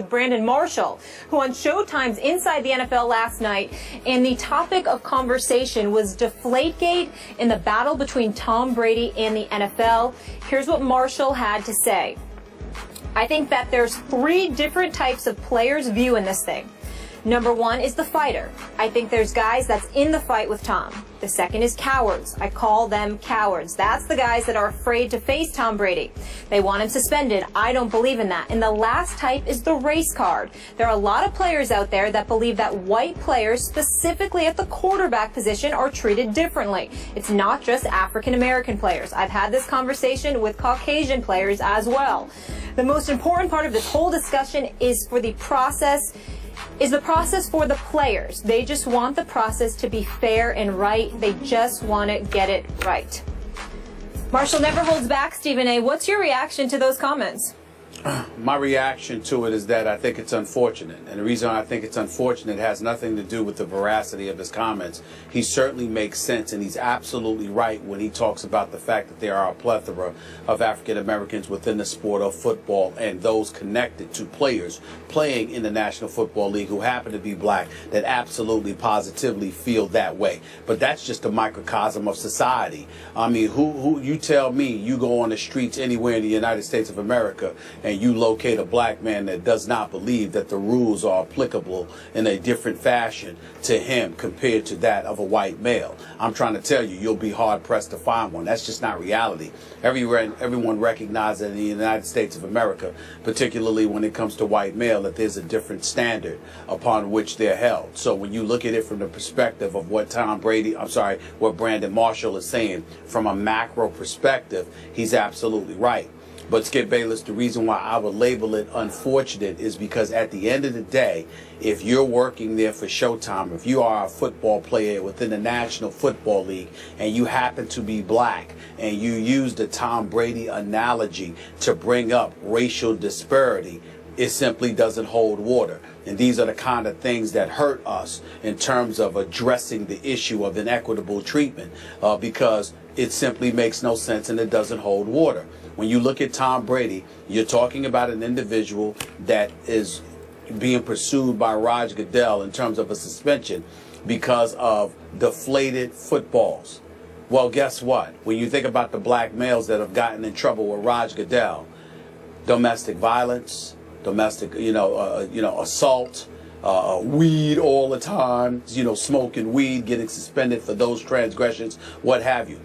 Brandon Marshall, who on Showtime's Inside the NFL last night, and the topic of conversation was Deflategate in the battle between Tom Brady and the NFL. Here's what Marshall had to say. I think that there's three different types of players' view in this thing. Number one is the fighter. I think there's guys that's in the fight with Tom. The second is cowards. I call them cowards. That's the guys that are afraid to face Tom Brady. They want him suspended. I don't believe in that. And the last type is the race card. There are a lot of players out there that believe that white players, specifically at the quarterback position, are treated differently. It's not just African American players. I've had this conversation with Caucasian players as well. The most important part of this whole discussion is the process for the players. They just want the process to be fair and right. They just want to get it right. Marshall never holds back, Stephen A. What's your reaction to those comments? My reaction to it is that I think it's unfortunate. And the reason I think it's unfortunate has nothing to do with the veracity of his comments. He certainly makes sense, and he's absolutely right when he talks about the fact that there are a plethora of African Americans within the sport of football and those connected to players playing in the National Football League who happen to be black that absolutely positively feel that way. But that's just a microcosm of society. I mean, who you tell me you go on the streets anywhere in the United States of America and you locate a black man that does not believe that the rules are applicable in a different fashion to him compared to that of a white male. I'm trying to tell you, you'll be hard-pressed to find one. That's just not reality. Everyone recognizes in the United States of America, particularly when it comes to white male, that there's a different standard upon which they're held. So when you look at it from the perspective of what what Brandon Marshall is saying from a macro perspective, he's absolutely right. But Skip Bayless, the reason why I would label it unfortunate is because at the end of the day, if you're working there for Showtime, if you are a football player within the National Football League and you happen to be black and you use the Tom Brady analogy to bring up racial disparity, it simply doesn't hold water. And these are the kind of things that hurt us in terms of addressing the issue of inequitable treatment because it simply makes no sense and it doesn't hold water. When you look at Tom Brady, you're talking about an individual that is being pursued by Roger Goodell in terms of a suspension because of deflated footballs. Well, guess what? When you think about the black males that have gotten in trouble with Roger Goodell, domestic violence, assault, weed all the time, smoking weed, getting suspended for those transgressions, what have you.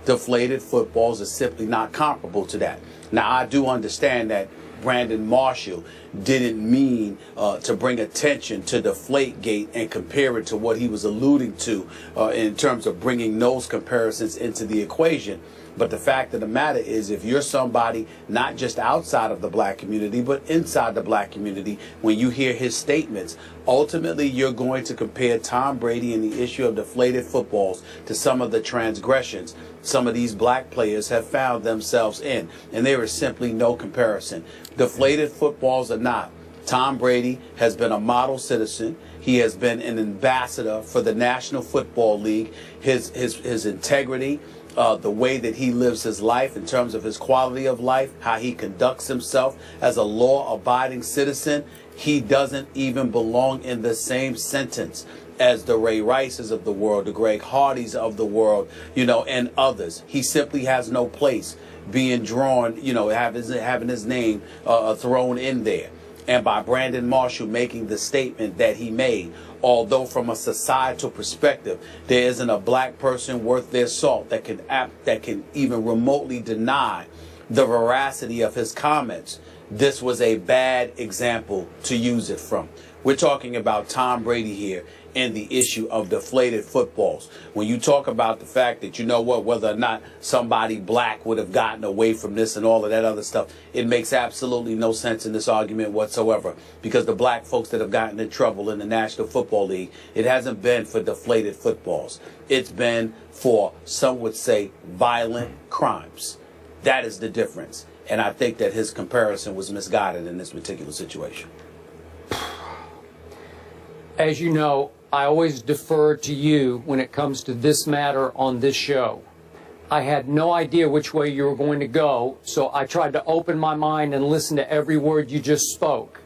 Deflated footballs are simply not comparable to that. Now, I do understand that Brandon Marshall didn't mean to bring attention to Deflategate and compare it to what he was alluding to in terms of bringing those comparisons into the equation. But the fact of the matter is, if you're somebody not just outside of the black community, but inside the black community, when you hear his statements, ultimately you're going to compare Tom Brady and the issue of deflated footballs to some of the transgressions some of these black players have found themselves in. And there is simply no comparison. Deflated footballs or not, Tom Brady has been a model citizen. He has been an ambassador for the National Football League. His integrity, the way that he lives his life in terms of his quality of life, how he conducts himself as a law-abiding citizen, he doesn't even belong in the same sentence as the Ray Rices of the world, the Greg Hardys of the world, and others. He simply has no place being drawn, having his name thrown in there. And by Brandon Marshall making the statement that he made, although from a societal perspective, there isn't a black person worth their salt that can even remotely deny the veracity of his comments, this was a bad example to use it from. We're talking about Tom Brady here and the issue of deflated footballs. When you talk about the fact that, whether or not somebody black would have gotten away from this and all of that other stuff, it makes absolutely no sense in this argument whatsoever. Because the black folks that have gotten in trouble in the National Football League, it hasn't been for deflated footballs. It's been for, some would say, violent crimes. That is the difference. And I think that his comparison was misguided in this particular situation. As you know, I always defer to you when it comes to this matter on this show. I had no idea which way you were going to go, so I tried to open my mind and listen to every word you just spoke.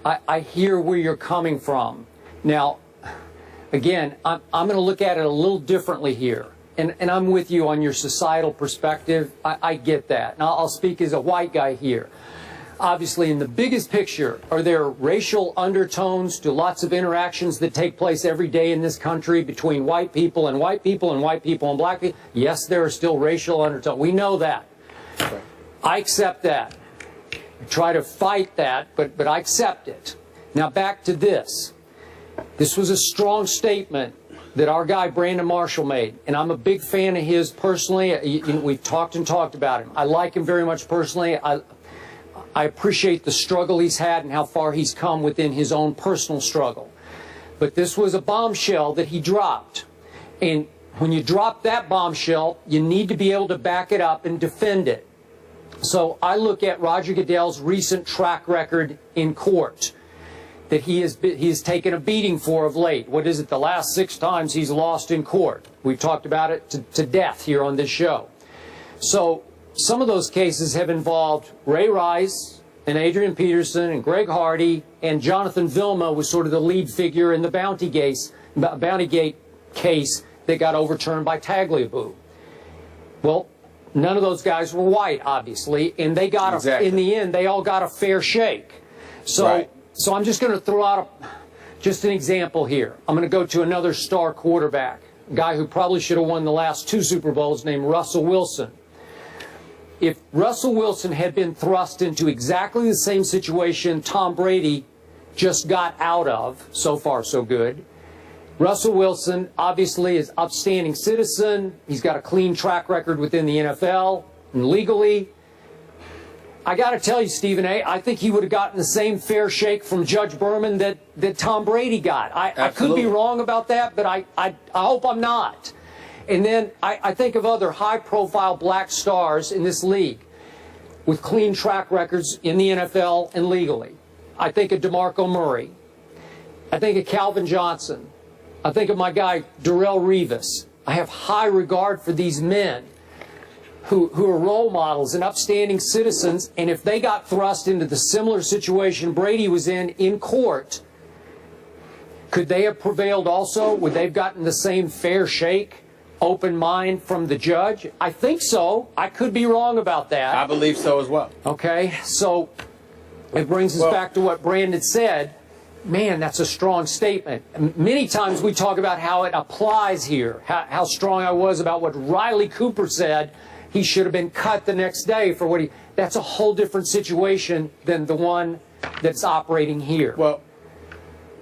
I hear where you're coming from. Now, again, I'm going to look at it a little differently here. And I'm with you on your societal perspective. I get that. And I'll speak as a white guy here. Obviously, in the biggest picture, are there racial undertones to lots of interactions that take place every day in this country between white people and white people and white people and black people? Yes, there are still racial undertones. We know that. Okay. I accept that. I try to fight that, but I accept it. Now back to this. This was a strong statement that our guy Brandon Marshall made, and I'm a big fan of his personally. We've talked and talked about him. I like him very much personally. I appreciate the struggle he's had and how far he's come within his own personal struggle. But this was a bombshell that he dropped. And when you drop that bombshell, you need to be able to back it up and defend it. So I look at Roger Goodell's recent track record in court that he has taken a beating for of late. What is it, the last 6 times he's lost in court? We've talked about it to death here on this show. So some of those cases have involved Ray Rice and Adrian Peterson and Greg Hardy, and Jonathan Vilma was sort of the lead figure in the Bountygate case that got overturned by Tagliabue. Well, none of those guys were white, obviously, and they got exactly. In the end, they all got a fair shake. So, right. So I'm just going to throw out just an example here. I'm going to go to another star quarterback, a guy who probably should have won the last 2 Super Bowls, named Russell Wilson. If Russell Wilson had been thrust into exactly the same situation Tom Brady just got out of, so far so good, Russell Wilson obviously is an upstanding citizen. He's got a clean track record within the NFL and legally. I got to tell you, Stephen A., I think he would have gotten the same fair shake from Judge Berman that Tom Brady got. I could be wrong about that, but I hope I'm not. And then I think of other high-profile black stars in this league with clean track records in the NFL and legally. I think of DeMarco Murray. I think of Calvin Johnson. I think of my guy, Darrelle Revis. I have high regard for these men who are role models and upstanding citizens, and if they got thrust into the similar situation Brady was in court, could they have prevailed also? Would they have gotten the same fair shake, open mind from the judge? I think so. I could be wrong about that. I believe so as well. Okay, so it brings us back to what Brandon said. Man, that's a strong statement. Many times we talk about how it applies here, how strong I was about what Riley Cooper said. He should have been cut the next day for what he... That's a whole different situation than the one that's operating here. Well,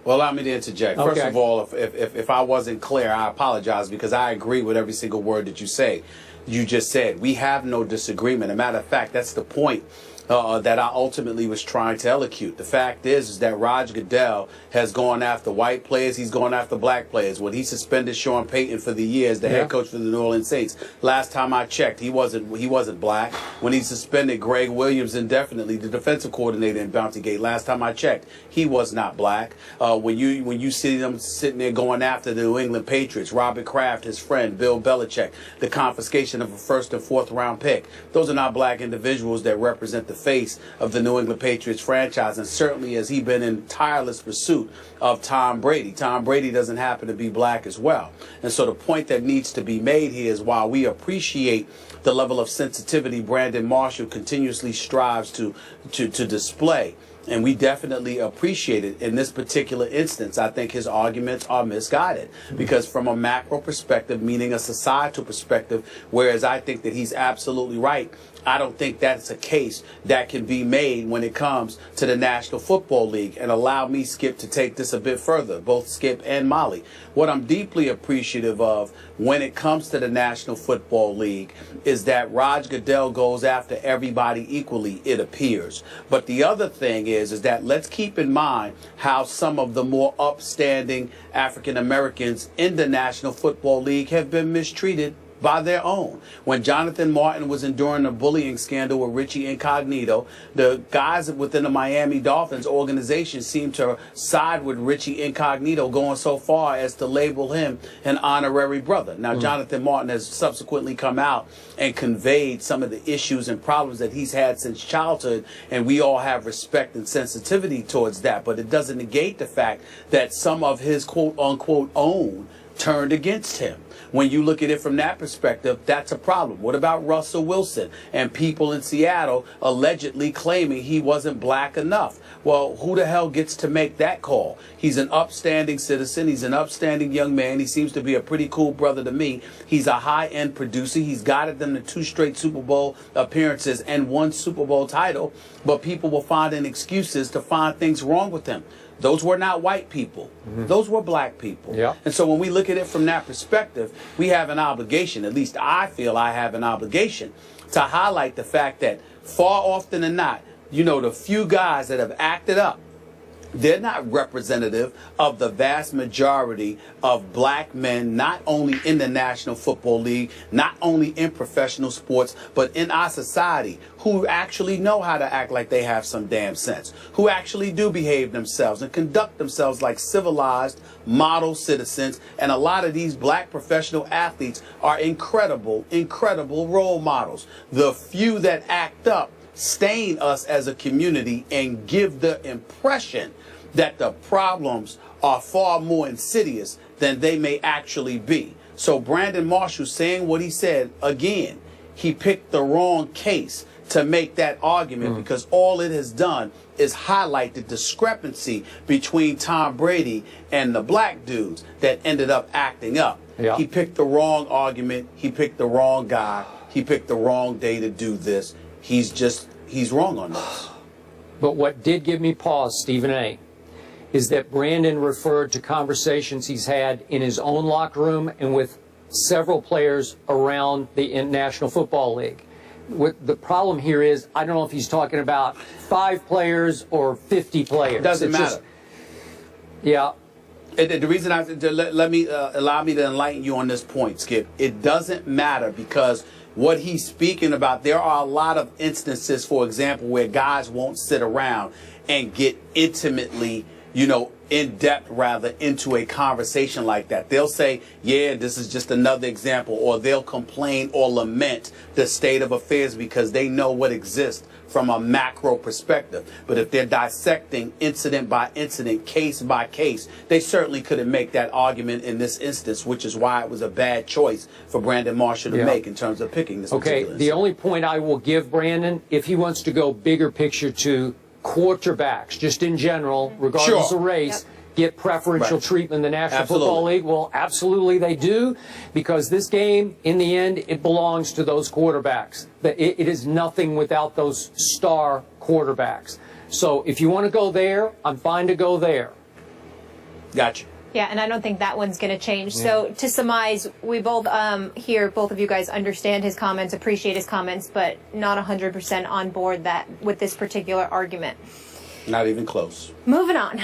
allow me to interject. Okay. First of all, if I wasn't clear, I apologize, because I agree with every single word that you just said. We have no disagreement. As a matter of fact, that's the point that I ultimately was trying to elocute. The fact is that Roger Goodell has gone after white players. He's going after black players. When he suspended Sean Payton for the year as the head coach for the New Orleans Saints, last time I checked, he wasn't black. When he suspended Greg Williams indefinitely, the defensive coordinator in Bountygate, last time I checked, he was not black. When you see them sitting there going after the New England Patriots, Robert Kraft, his friend, Bill Belichick, the confiscation of a 1st and 4th round pick, those are not black individuals that represent the face of the New England Patriots franchise, and certainly has he been in tireless pursuit of Tom Brady. Tom Brady doesn't happen to be black as well. And so the point that needs to be made here is, while we appreciate the level of sensitivity Brandon Marshall continuously strives to display, and we definitely appreciate it, in this particular instance, I think his arguments are misguided. Because from a macro perspective, meaning a societal perspective, whereas I think that he's absolutely right, I don't think that's a case that can be made when it comes to the National Football League. And allow me, Skip, to take this a bit further, both Skip and Molly. What I'm deeply appreciative of when it comes to the National Football League is that Roger Goodell goes after everybody equally, it appears. But the other thing is that let's keep in mind how some of the more upstanding African Americans in the National Football League have been mistreated by their own. When Jonathan Martin was enduring a bullying scandal with Richie Incognito, the guys within the Miami Dolphins organization seemed to side with Richie Incognito, going so far as to label him an honorary brother. Now, Jonathan Martin has subsequently come out and conveyed some of the issues and problems that he's had since childhood, and we all have respect and sensitivity towards that, but it doesn't negate the fact that some of his quote-unquote own turned against him. When you look at it from that perspective, that's a problem. What about Russell Wilson and people in Seattle allegedly claiming he wasn't black enough? Well, who the hell gets to make that call? He's an upstanding citizen. He's an upstanding young man. He seems to be a pretty cool brother to me. He's a high-end producer. He's guided them to 2 straight Super Bowl appearances and 1 Super Bowl title, but people will find excuses to find things wrong with him. Those were not white people. Those were black people. Yeah. And so when we look at it from that perspective, we have an obligation, at least I feel I have an obligation, to highlight the fact that far often than not, you know, the few guys that have acted up, they're not representative of the vast majority of black men, not only in the National Football League, not only in professional sports, but in our society, who actually know how to act like they have some damn sense, who actually do behave themselves and conduct themselves like civilized, model citizens. And a lot of these black professional athletes are incredible, incredible role models. The few that act up stain us as a community and give the impression that the problems are far more insidious than they may actually be. So Brandon Marshall saying what he said, again, he picked the wrong case to make that argument, because all it has done is highlight the discrepancy between Tom Brady and the black dudes that ended up acting up. Yeah. He picked the wrong argument. He picked the wrong guy. He picked the wrong day to do this. He's wrong on this. But what did give me pause, Stephen A., is that Brandon referred to conversations he's had in his own locker room and with several players around the National Football League. What the problem here is, I don't know if he's talking about 5 players or 50 players. Doesn't matter. Yeah. The reason allow me to enlighten you on this point, Skip. It doesn't matter, because what he's speaking about, there are a lot of instances, for example, where guys won't sit around and get intimately, in depth rather, into a conversation like that. They'll say, yeah, this is just another example, or they'll complain or lament the state of affairs because they know what exists from a macro perspective. But if they're dissecting incident by incident, case by case, they certainly couldn't make that argument in this instance, which is why it was a bad choice for Brandon Marshall to make in terms of picking this particular instance. The only point I will give Brandon, if he wants to go bigger picture to quarterbacks, just in general, regardless of race, get preferential treatment in the National Football League. Well, absolutely they do, because this game, in the end, it belongs to those quarterbacks. It is nothing without those star quarterbacks. So if you want to go there, I'm fine to go there. Gotcha. Yeah, and I don't think that one's going to change. So to surmise, we both here, both of you guys understand his comments, appreciate his comments, but not 100% on board with this particular argument. Not even close. Moving on.